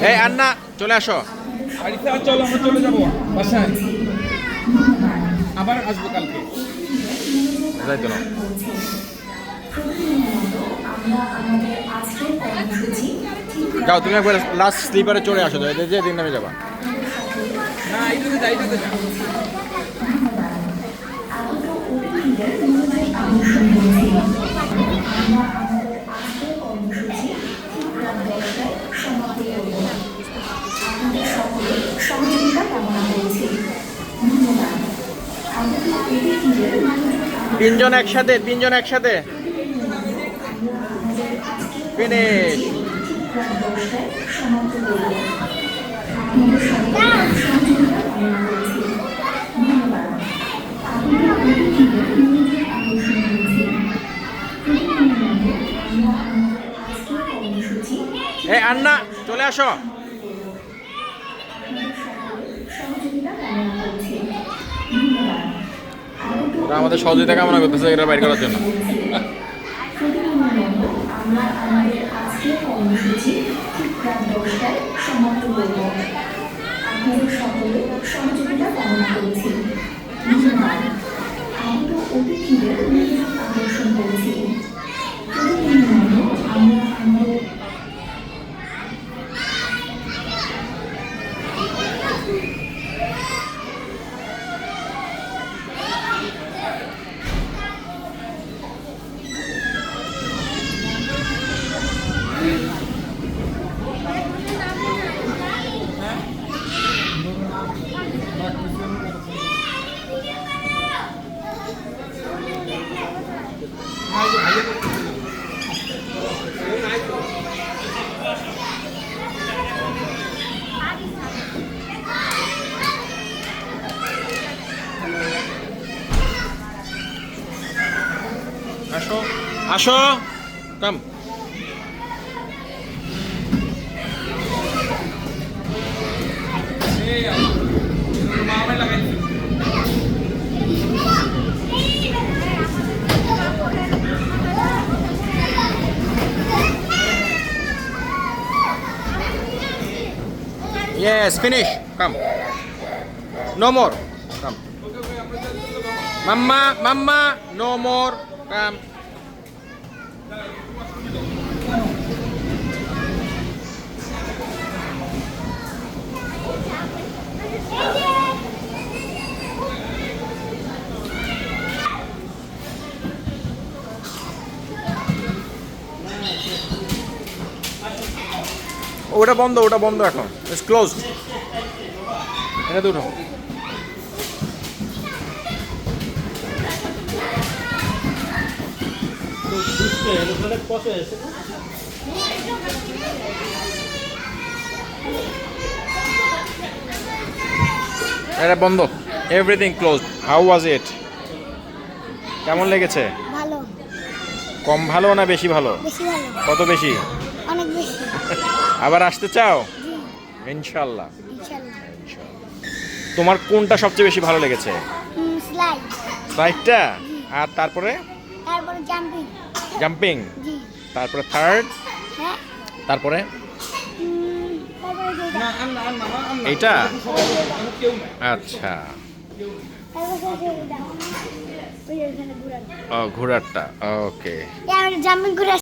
এই আন্না চলে আসো। চলো আমরা চলে যাবো বাসায়, আবার আসবো কালকে। যাই তো না, যাও তুমি একবার লাস্ট স্লিপারে চলে আসো, যে দিন নামে যাবা। না এইটাতে যা, এইটাতে যা। তিনজন একসাথে, তিনজন একসাথে ফিনিশ। এই আন্না চলে আসো। ওরা আমাদের সহযোগিতা কামনা করতেছে এটা বাইর করার জন্য। আমরা আমাদের আজকের কর্মসূচি ঠিক রাত 10টায় সমাপ্ত করব। আপনাদের সকলে সহযোগিতা কামনা করছি। ধন্যবাদ। আগত অতিথিদের মনোযোগ আকর্ষণ করছি। প্রতিদিনের মতো আমরা আমাদের আসো আসো, কাম। Yes, finish. Come. No more. Come. Mama, mama, no more. Come. ওটা বন্ধ, ওটা বন্ধ এখন, ইটস ক্লোজড। এটা দুটো এটা বন্ধ, এভরিথিং ক্লোজ। হাউ ওয়াজ ইট? কেমন লেগেছে? ভালো। কম ভালো না বেশি ভালো? বেশি ভালো। কত বেশি? অনেক বেশি। আবার আসতে চাও? জি ইনশাল্লাহ। ইনশাআল্লাহ। তোমার কোনটা সবচেয়ে বেশি ভালো লেগেছে? স্লাইড। স্লাইডটা? আর তারপরে? তারপরে জাম্পিং। জাম্পিং? জি। তারপরে থার্ড? হ্যাঁ। তারপরে? তারপরে যেটা। না আন্না আন্না আন্না এইটা? কেউ না। আচ্ছা, তারপরে যেটা। ওই এখানে ঘোরানো। ও ঘোড়ারটা, ওকে। আমি জাম্পিং করে